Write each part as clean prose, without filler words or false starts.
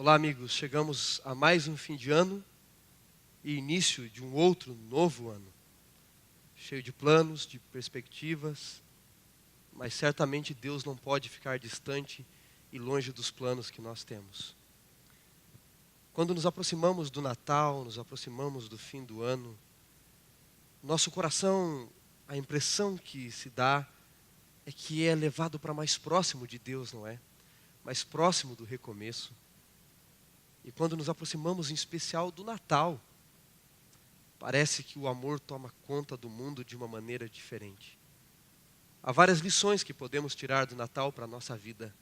Olá, amigos. Chegamos a mais um fim de ano e início de um outro novo ano, cheio de planos, de perspectivas, mas certamente Deus não pode ficar distante e longe dos planos que nós temos. Quando nos aproximamos do Natal, nos aproximamos do fim do ano, nosso coração, a impressão que se dá é que é levado para mais próximo de Deus, não é? Mais próximo do recomeço. E quando nos aproximamos em especial do Natal, parece que o amor toma conta do mundo de uma maneira diferente. Há várias lições que podemos tirar do Natal para a nossa vida.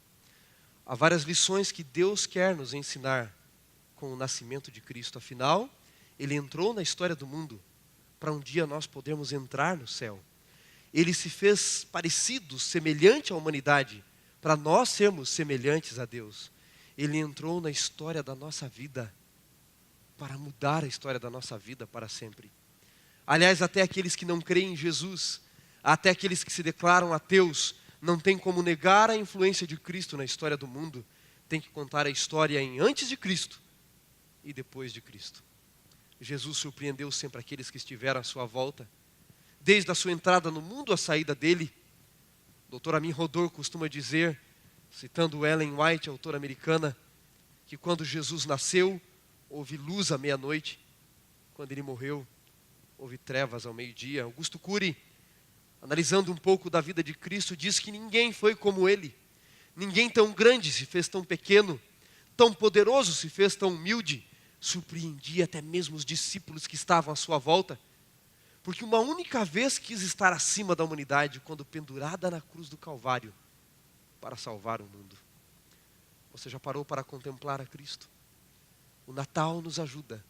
Há várias lições que Deus quer nos ensinar com o nascimento de Cristo. Afinal, Ele entrou na história do mundo para um dia nós podermos entrar no céu. Ele se fez parecido, semelhante à humanidade, para nós sermos semelhantes a Deus. Ele entrou na história da nossa vida para mudar a história da nossa vida para sempre. Aliás, até aqueles que não creem em Jesus, até aqueles que se declaram ateus, não tem como negar a influência de Cristo na história do mundo. Tem que contar a história em antes de Cristo e depois de Cristo. Jesus surpreendeu sempre aqueles que estiveram à sua volta, desde a sua entrada no mundo à saída dele. Dr. Amin Rodor costuma dizer, citando Ellen White, autora americana, que quando Jesus nasceu, houve luz à meia-noite. Quando ele morreu, houve trevas ao meio-dia. Augusto Cury, analisando um pouco da vida de Cristo, diz que ninguém foi como ele. Ninguém tão grande se fez tão pequeno, tão poderoso se fez tão humilde. Surpreendia até mesmo os discípulos que estavam à sua volta, porque uma única vez quis estar acima da humanidade, quando pendurada na cruz do Calvário, para salvar o mundo. Você já parou para contemplar a Cristo? O Natal nos ajuda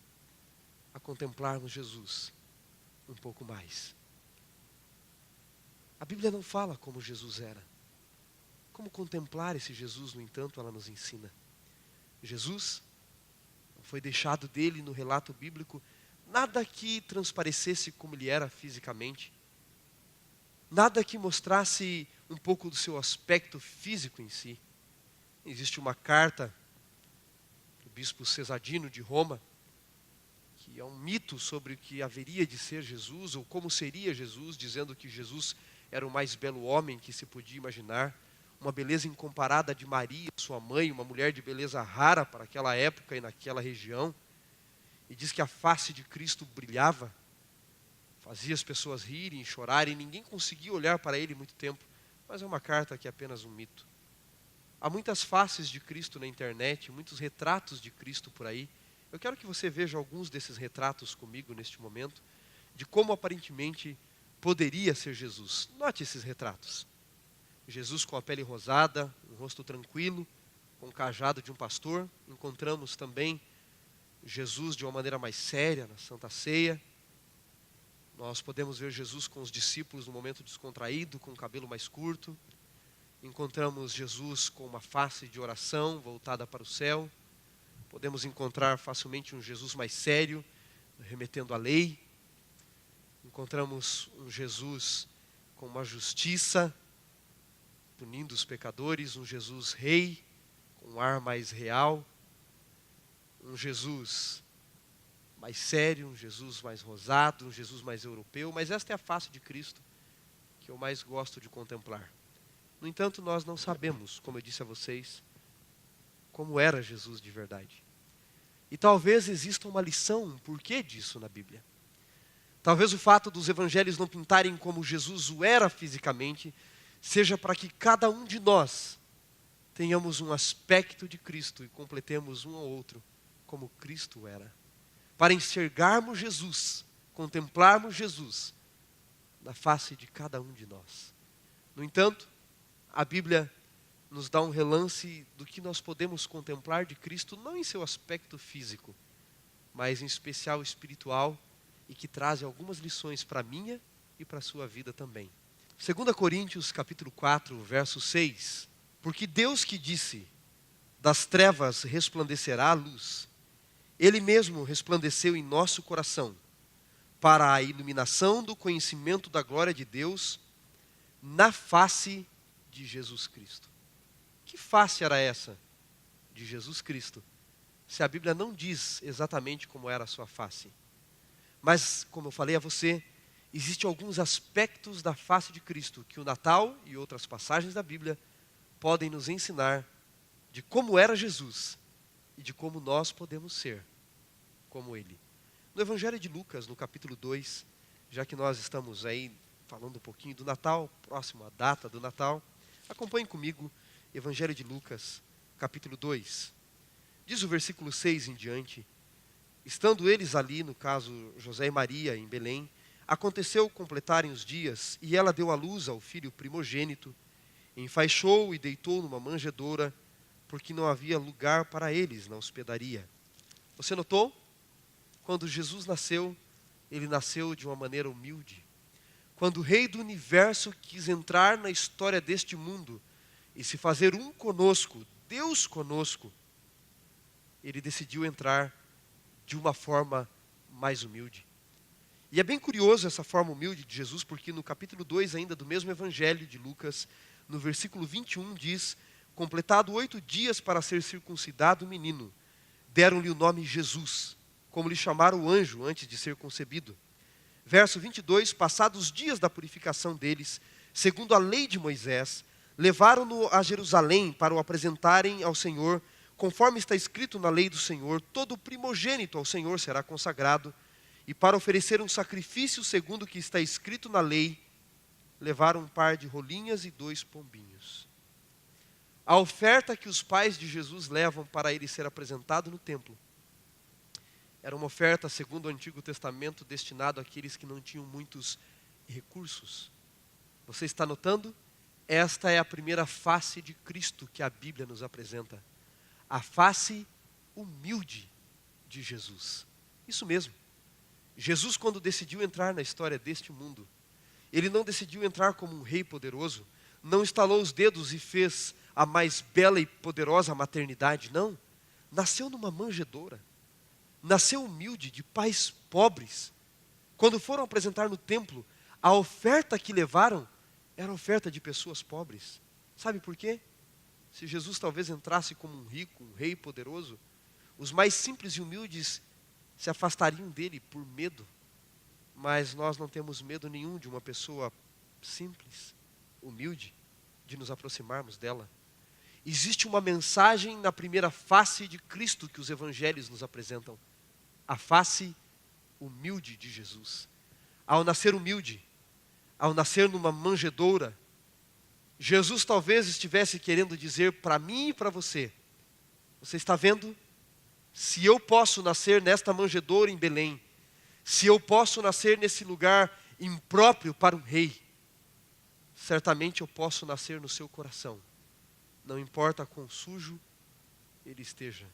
a contemplarmos Jesus um pouco mais. A Bíblia não fala como Jesus era. Como contemplar esse Jesus, no entanto, ela nos ensina. Jesus não foi deixado dele no relato bíblico nada que transparecesse como ele era fisicamente. Nada que mostrasse um pouco do seu aspecto físico em si. Existe uma carta do bispo Cesadino de Roma, que é um mito sobre o que haveria de ser Jesus, ou como seria Jesus, dizendo que Jesus era o mais belo homem que se podia imaginar, uma beleza incomparada de Maria, sua mãe, uma mulher de beleza rara para aquela época e naquela região, e diz que a face de Cristo brilhava, fazia as pessoas rirem, chorarem, ninguém conseguia olhar para ele muito tempo, mas é uma carta que é apenas um mito. Há muitas faces de Cristo na internet, muitos retratos de Cristo por aí. Eu quero que você veja alguns desses retratos comigo neste momento, de como aparentemente poderia ser Jesus. Note esses retratos. Jesus com a pele rosada, um rosto tranquilo, com o cajado de um pastor. Encontramos também Jesus de uma maneira mais séria na Santa Ceia. Nós podemos ver Jesus com os discípulos no momento descontraído, com o cabelo mais curto. Encontramos Jesus com uma face de oração voltada para o céu. Podemos encontrar facilmente um Jesus mais sério, remetendo à lei. Encontramos um Jesus com uma justiça, punindo os pecadores. Um Jesus rei, com um ar mais real. Um Jesus mais sério, um Jesus mais rosado, um Jesus mais europeu. Mas esta é a face de Cristo que eu mais gosto de contemplar. No entanto, nós não sabemos, como eu disse a vocês, como era Jesus de verdade. E talvez exista uma lição, um porquê disso na Bíblia. Talvez o fato dos evangelhos não pintarem como Jesus o era fisicamente, seja para que cada um de nós tenhamos um aspecto de Cristo e completemos um ao outro como Cristo era. Para enxergarmos Jesus, contemplarmos Jesus na face de cada um de nós. No entanto, a Bíblia nos dá um relance do que nós podemos contemplar de Cristo, não em seu aspecto físico, mas em especial espiritual, e que traz algumas lições para a minha e para a sua vida também. 2 Coríntios capítulo 4, verso 6. Porque Deus que disse, das trevas resplandecerá a luz, Ele mesmo resplandeceu em nosso coração, para a iluminação do conhecimento da glória de Deus, na face de Jesus Cristo. Que face era essa? De Jesus Cristo, se a Bíblia não diz exatamente como era a sua face. Mas, como eu falei a você, existem alguns aspectos da face de Cristo que o Natal e outras passagens da Bíblia podem nos ensinar de como era Jesus e de como nós podemos ser como Ele. No Evangelho de Lucas, no capítulo 2, já que nós estamos aí falando um pouquinho do Natal, próximo à data do Natal, acompanhe comigo Evangelho de Lucas, capítulo 2. Diz o versículo 6 em diante: estando eles ali, no caso José e Maria, em Belém, aconteceu completarem os dias, e ela deu à luz ao filho primogênito, enfaixou e deitou numa manjedoura, porque não havia lugar para eles na hospedaria. Você notou? Quando Jesus nasceu, ele nasceu de uma maneira humilde. Quando o Rei do Universo quis entrar na história deste mundo e se fazer um conosco, Deus conosco, ele decidiu entrar de uma forma mais humilde. E é bem curioso essa forma humilde de Jesus, porque no capítulo 2 ainda do mesmo Evangelho de Lucas, no versículo 21 diz: completado 8 dias para ser circuncidado o menino, deram-lhe o nome Jesus, como lhe chamaram o anjo antes de ser concebido. Verso 22, passados os dias da purificação deles, segundo a lei de Moisés, levaram-no a Jerusalém para o apresentarem ao Senhor, conforme está escrito na lei do Senhor, todo primogênito ao Senhor será consagrado, e para oferecer um sacrifício segundo o que está escrito na lei, levaram um par de rolinhas e 2 pombinhos. A oferta que os pais de Jesus levam para ele ser apresentado no templo era uma oferta, segundo o Antigo Testamento, destinado àqueles que não tinham muitos recursos. Você está notando? Esta é a primeira face de Cristo que a Bíblia nos apresenta. A face humilde de Jesus. Isso mesmo. Jesus, quando decidiu entrar na história deste mundo, ele não decidiu entrar como um rei poderoso, não estalou os dedos e fez a mais bela e poderosa maternidade, não. Nasceu numa manjedoura. Nasceu humilde, de pais pobres. Quando foram apresentar no templo, a oferta que levaram era oferta de pessoas pobres. Sabe por quê? Se Jesus talvez entrasse como um rico, um rei poderoso, os mais simples e humildes se afastariam dele por medo. Mas nós não temos medo nenhum de uma pessoa simples, humilde, de nos aproximarmos dela. Existe uma mensagem na primeira face de Cristo que os evangelhos nos apresentam. A face humilde de Jesus. Ao nascer humilde, ao nascer numa manjedoura, Jesus talvez estivesse querendo dizer para mim e para você: você está vendo? Se eu posso nascer nesta manjedoura em Belém, se eu posso nascer nesse lugar impróprio para um rei, certamente eu posso nascer no seu coração. Não importa quão sujo ele esteja,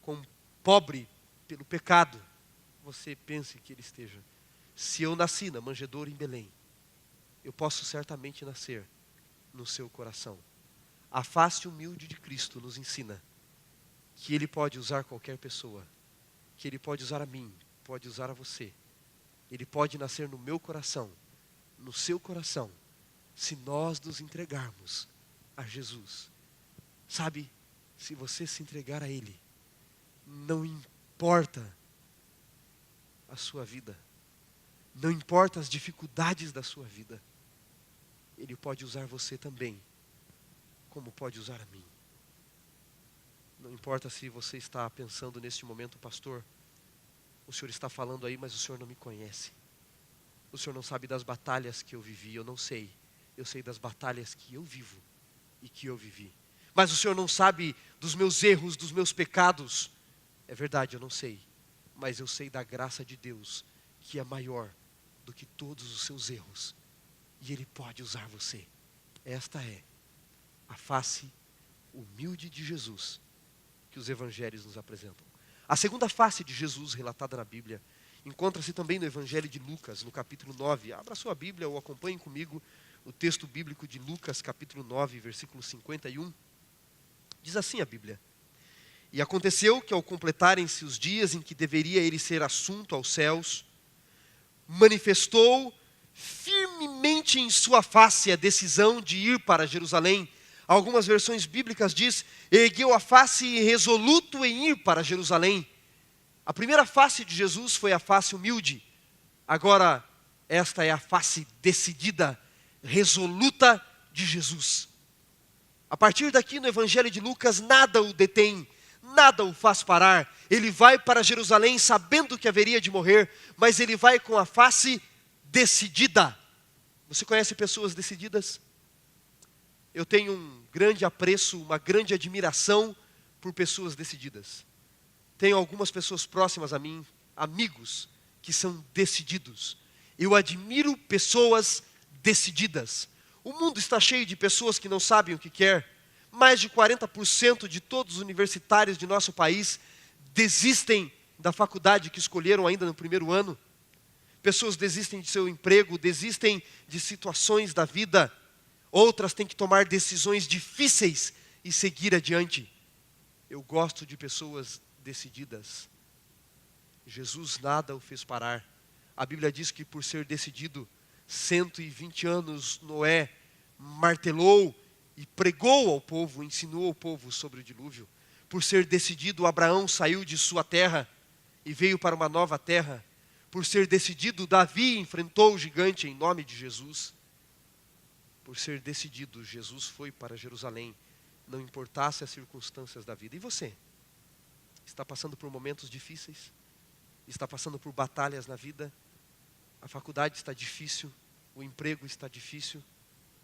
quão pobre pelo pecado você pense que ele esteja. Se eu nasci na manjedoura em Belém, eu posso certamente nascer no seu coração. A face humilde de Cristo nos ensina que Ele pode usar qualquer pessoa, que Ele pode usar a mim, pode usar a você. Ele pode nascer no meu coração, no seu coração, se nós nos entregarmos a Jesus. Sabe, se você se entregar a Ele, não importa a sua vida, não importa as dificuldades da sua vida, Ele pode usar você também, como pode usar a mim. Não importa se você está pensando neste momento: pastor, o senhor está falando aí, mas o senhor não me conhece. O senhor não sabe das batalhas que eu vivi. Eu não sei. Eu sei das batalhas que eu vivo e que eu vivi. Mas o senhor não sabe dos meus erros, dos meus pecados. É verdade, eu não sei. Mas eu sei da graça de Deus, que é maior do que todos os seus erros. E Ele pode usar você. Esta é a face humilde de Jesus que os evangelhos nos apresentam. A segunda face de Jesus relatada na Bíblia encontra-se também no Evangelho de Lucas, no capítulo 9. Abra sua Bíblia ou acompanhe comigo o texto bíblico de Lucas, capítulo 9, versículo 51. Diz assim a Bíblia: e aconteceu que ao completarem-se os dias em que deveria ele ser assunto aos céus, manifestou firmemente em sua face a decisão de ir para Jerusalém, Algumas versões bíblicas diz, ergueu a face resoluto em ir para Jerusalém. A primeira face de Jesus foi a face humilde. Agora, esta é a face decidida, resoluta de Jesus. A partir daqui no Evangelho de Lucas, nada o detém, nada o faz parar. Ele vai para Jerusalém sabendo que haveria de morrer, mas ele vai com a face decidida. Você conhece pessoas decididas? Eu tenho um grande apreço, uma grande admiração por pessoas decididas. Tenho algumas pessoas próximas a mim, amigos, que são decididos. Eu admiro pessoas decididas. O mundo está cheio de pessoas que não sabem o que quer. Mais de 40% de todos os universitários de nosso país desistem da faculdade que escolheram ainda no primeiro ano. Pessoas desistem de seu emprego, desistem de situações da vida. Outras têm que tomar decisões difíceis e seguir adiante. Eu gosto de pessoas decididas. Jesus nada o fez parar. A Bíblia diz que por ser decidido, 120 anos Noé martelou e pregou ao povo, ensinou ao povo sobre o dilúvio. Por ser decidido, Abraão saiu de sua terra e veio para uma nova terra. Por ser decidido, Davi enfrentou o gigante em nome de Jesus. Por ser decidido, Jesus foi para Jerusalém, não importasse as circunstâncias da vida. E você? Está passando por momentos difíceis? Está passando por batalhas na vida? A faculdade está difícil, o emprego está difícil?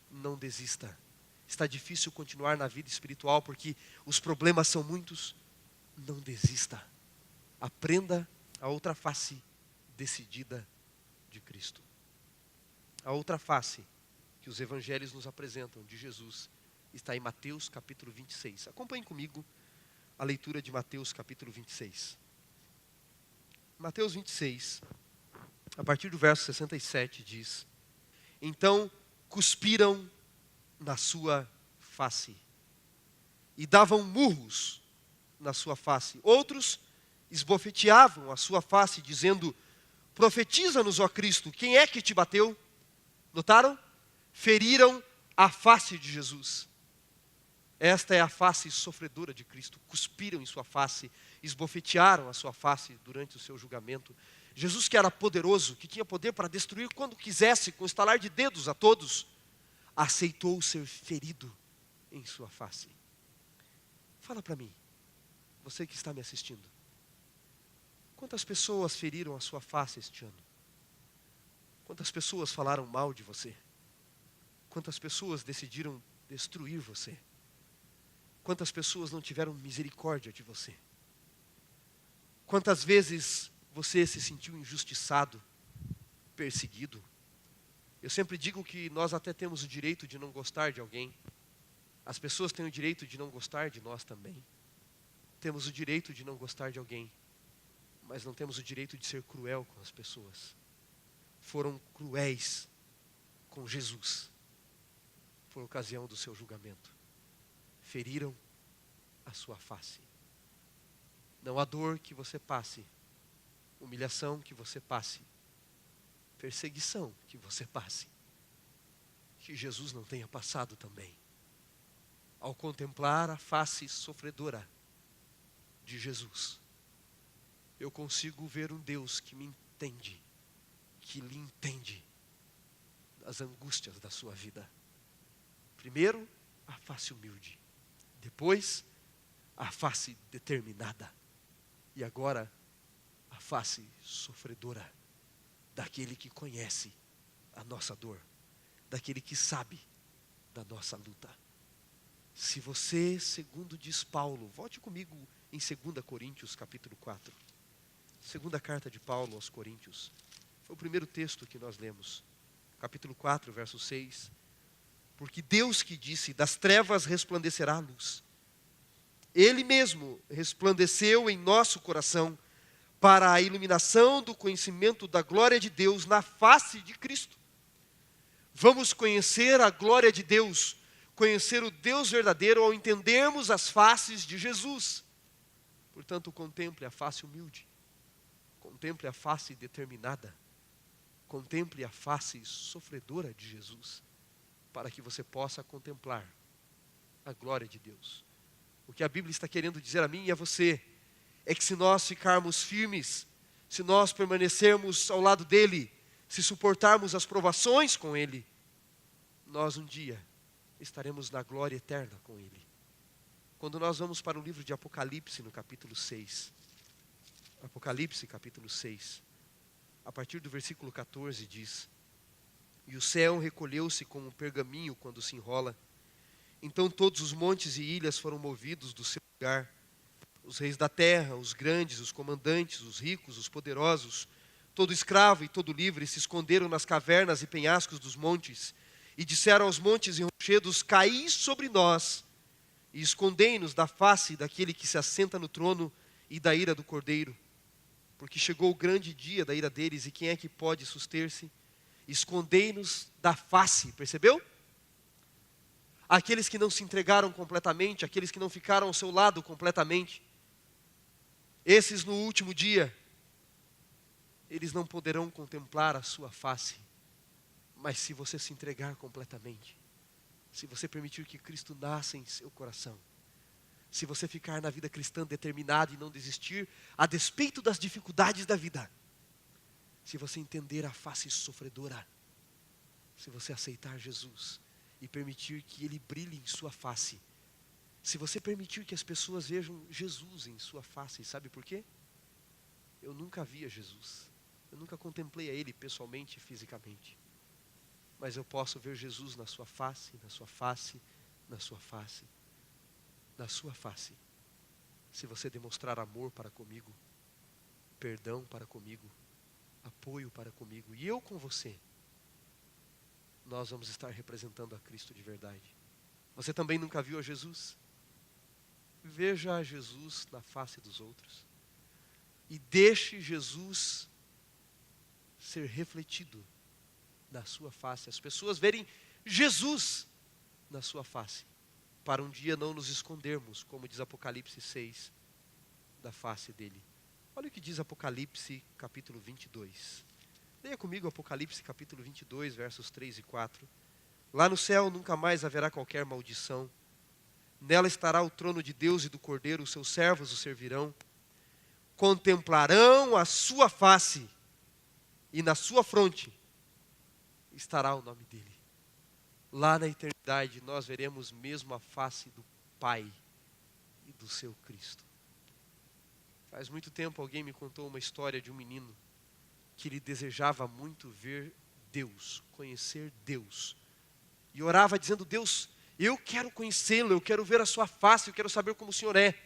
Não desista. Está difícil continuar na vida espiritual porque os problemas são muitos? Não desista. Aprenda a outra face decidida de Cristo. A outra face que os evangelhos nos apresentam de Jesus está em Mateus capítulo 26. Acompanhe comigo a leitura de Mateus capítulo 26. Mateus 26, a partir do verso 67 diz: então cuspiram na sua face e davam murros na sua face. Outros esbofeteavam a sua face dizendo: profetiza-nos, ó Cristo, quem é que te bateu? Notaram? Feriram a face de Jesus. Esta é a face sofredora de Cristo. Cuspiram em sua face, esbofetearam a sua face durante o seu julgamento. Jesus, que era poderoso, que tinha poder para destruir quando quisesse, com estalar de dedos a todos, aceitou ser ferido em sua face. Fala para mim, você que está me assistindo, quantas pessoas feriram a sua face este ano? Quantas pessoas falaram mal de você? Quantas pessoas decidiram destruir você? Quantas pessoas não tiveram misericórdia de você? Quantas vezes você se sentiu injustiçado, perseguido? Eu sempre digo que nós até temos o direito de não gostar de alguém. As pessoas têm o direito de não gostar de nós também. Temos o direito de não gostar de alguém, mas não temos o direito de ser cruel com as pessoas. Foram cruéis com Jesus por ocasião do seu julgamento. Feriram a sua face. Não há dor que você passe, humilhação que você passe, perseguição que você passe, que Jesus não tenha passado também. Ao contemplar a face sofredora de Jesus, eu consigo ver um Deus que me entende, que lhe entende as angústias da sua vida. Primeiro, a face humilde. Depois, a face determinada. E agora, a face sofredora daquele que conhece a nossa dor, daquele que sabe da nossa luta. Se você, segundo diz Paulo, volte comigo em 2 Coríntios capítulo 4. Segunda carta de Paulo aos Coríntios. Foi o primeiro texto que nós lemos. Capítulo 4, verso 6. Porque Deus que disse, das trevas resplandecerá a luz. Ele mesmo resplandeceu em nosso coração para a iluminação do conhecimento da glória de Deus na face de Cristo. Vamos conhecer a glória de Deus, conhecer o Deus verdadeiro ao entendermos as faces de Jesus. Portanto, contemple a face humilde, contemple a face determinada, contemple a face sofredora de Jesus, para que você possa contemplar a glória de Deus. O que a Bíblia está querendo dizer a mim e a você é que se nós ficarmos firmes, se nós permanecermos ao lado dele, se suportarmos as provações com ele, nós um dia estaremos na glória eterna com ele. Quando nós vamos para o livro de Apocalipse, no capítulo 6, Apocalipse, capítulo 6, a partir do versículo 14 diz: E o céu recolheu-se como um pergaminho quando se enrola. Então todos os montes e ilhas foram movidos do seu lugar. Os reis da terra, os grandes, os comandantes, os ricos, os poderosos, todo escravo e todo livre se esconderam nas cavernas e penhascos dos montes, e disseram aos montes e rochedos: Caí sobre nós, e escondei-nos da face daquele que se assenta no trono e da ira do Cordeiro. Porque chegou o grande dia da ira deles, e quem é que pode suster-se? Escondei-nos da face, percebeu? Aqueles que não se entregaram completamente, aqueles que não ficaram ao seu lado completamente, esses no último dia, eles não poderão contemplar a sua face. Mas se você se entregar completamente, se você permitir que Cristo nasça em seu coração, se você ficar na vida cristã determinado e não desistir, a despeito das dificuldades da vida, se você entender a face sofredora, se você aceitar Jesus e permitir que Ele brilhe em sua face, se você permitir que as pessoas vejam Jesus em sua face, sabe por quê? Eu nunca via Jesus, eu nunca contemplei a Ele pessoalmente e fisicamente, mas eu posso ver Jesus na sua face, na sua face, na sua face, na sua face, se você demonstrar amor para comigo, perdão para comigo, apoio para comigo, e eu com você, nós vamos estar representando a Cristo de verdade. Você também nunca viu a Jesus? Veja a Jesus na face dos outros, e deixe Jesus ser refletido na sua face, as pessoas verem Jesus na sua face, para um dia não nos escondermos, como diz Apocalipse 6, da face dele. Olha o que diz Apocalipse capítulo 22. Leia comigo Apocalipse capítulo 22, versos 3 e 4. Lá no céu nunca mais haverá qualquer maldição. Nela estará o trono de Deus e do Cordeiro, os seus servos o servirão. Contemplarão a sua face, e na sua fronte estará o nome dele. Lá na eternidade nós veremos mesmo a face do Pai e do seu Cristo. Faz muito tempo alguém me contou uma história de um menino que ele desejava muito ver Deus, conhecer Deus. E orava dizendo: Deus, eu quero conhecê-lo, eu quero ver a sua face, eu quero saber como o Senhor é.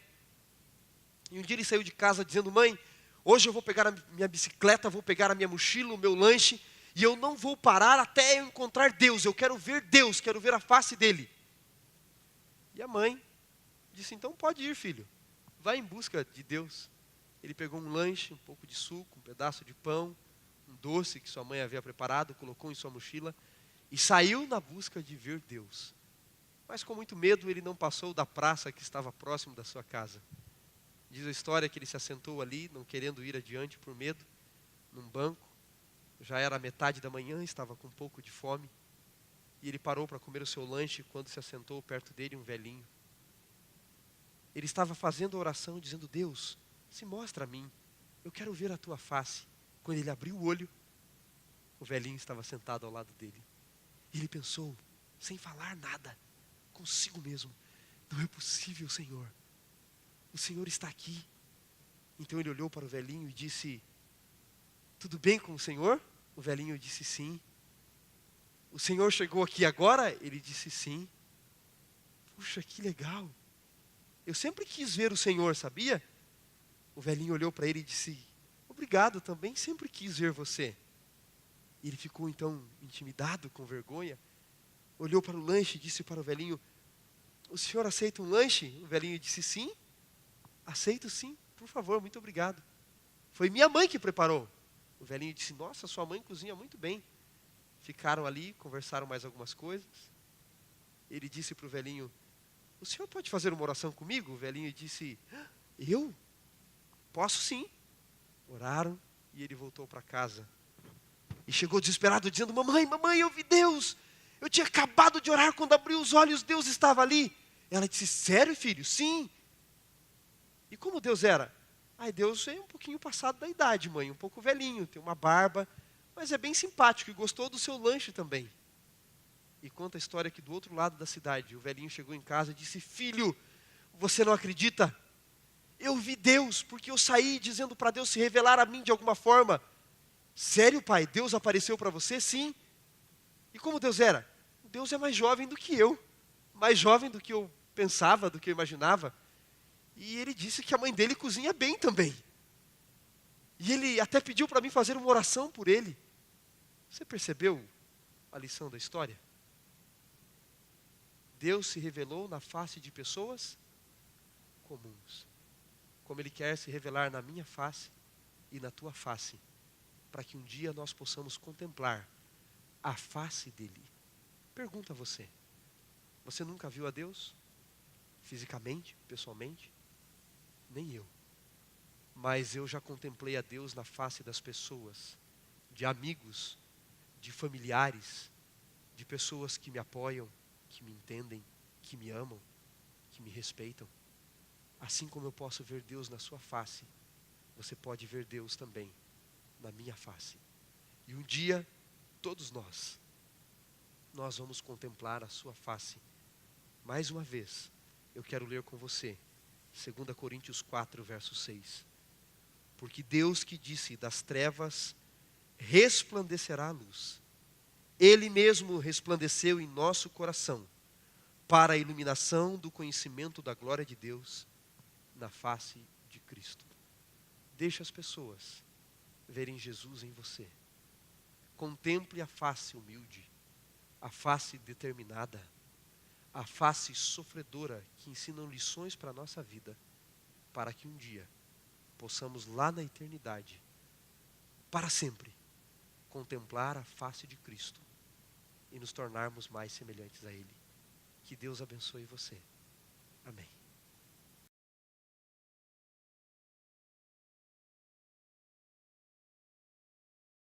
E um dia ele saiu de casa dizendo: mãe, hoje eu vou pegar a minha bicicleta, vou pegar a minha mochila, o meu lanche, e eu não vou parar até eu encontrar Deus, eu quero ver Deus, quero ver a face dele. E a mãe disse: então pode ir, filho, vai em busca de Deus. Ele pegou um lanche, um pouco de suco, um pedaço de pão, um doce que sua mãe havia preparado, colocou em sua mochila e saiu na busca de ver Deus. Mas com muito medo ele não passou da praça que estava próximo da sua casa. Diz a história que ele se assentou ali, não querendo ir adiante por medo, num banco. Já era metade da manhã, estava com um pouco de fome. E ele parou para comer o seu lanche quando se assentou perto dele um velhinho. Ele estava fazendo a oração dizendo: Deus, se mostra a mim, eu quero ver a tua face. Quando ele abriu o olho, o velhinho estava sentado ao lado dele. E ele pensou, sem falar nada, consigo mesmo: não é possível, Senhor. O Senhor está aqui. Então ele olhou para o velhinho e disse: tudo bem com o Senhor? O velhinho disse sim. O Senhor chegou aqui agora? Ele disse sim. Puxa, que legal. Eu sempre quis ver o Senhor, sabia? O velhinho olhou para ele e disse: obrigado, também sempre quis ver você. E ele ficou então intimidado, com vergonha. Olhou para o lanche e disse para o velhinho: o senhor aceita um lanche? O velhinho disse sim. Aceito sim, por favor, muito obrigado. Foi minha mãe que preparou. O velhinho disse: nossa, sua mãe cozinha muito bem. Ficaram ali, conversaram mais algumas coisas. Ele disse para o velhinho: o senhor pode fazer uma oração comigo? O velhinho disse: eu? Posso sim. Oraram e ele voltou para casa. E chegou desesperado dizendo: mamãe, mamãe, eu vi Deus. Eu tinha acabado de orar, quando abri os olhos, Deus estava ali. Ela disse, sério, filho? Sim. E como Deus era? Ai, Deus é um pouquinho passado da idade, mãe, um pouco velhinho, tem uma barba, mas é bem simpático e gostou do seu lanche também. E conta a história que do outro lado da cidade, o velhinho chegou em casa e disse, filho, você não acredita? Eu vi Deus, porque eu saí dizendo para Deus se revelar a mim de alguma forma. Sério, pai? Deus apareceu para você? Sim. E como Deus era? Deus é mais jovem do que eu. Mais jovem do que eu pensava, do que eu imaginava. E ele disse que a mãe dele cozinha bem também. E ele até pediu para mim fazer uma oração por ele. Você percebeu a lição da história? Deus se revelou na face de pessoas comuns. Como Ele quer se revelar na minha face e na tua face. Para que um dia nós possamos contemplar a face dEle. Pergunta a você. Você nunca viu a Deus? Fisicamente, pessoalmente? Nem eu. Mas eu já contemplei a Deus na face das pessoas. De amigos, de familiares, de pessoas que me apoiam, que me entendem, que me amam, que me respeitam. Assim como eu posso ver Deus na sua face, você pode ver Deus também na minha face. E um dia, todos nós vamos contemplar a sua face. Mais uma vez, eu quero ler com você, 2 Coríntios 4, verso 6. Porque Deus que disse, das trevas resplandecerá a luz. Ele mesmo resplandeceu em nosso coração, para a iluminação do conhecimento da glória de Deus na face de Cristo. Deixe as pessoas verem Jesus em você. Contemple a face humilde, a face determinada, a face sofredora que ensinam lições para a nossa vida, para que um dia possamos lá na eternidade, para sempre, contemplar a face de Cristo e nos tornarmos mais semelhantes a Ele. Que Deus abençoe você. Amém.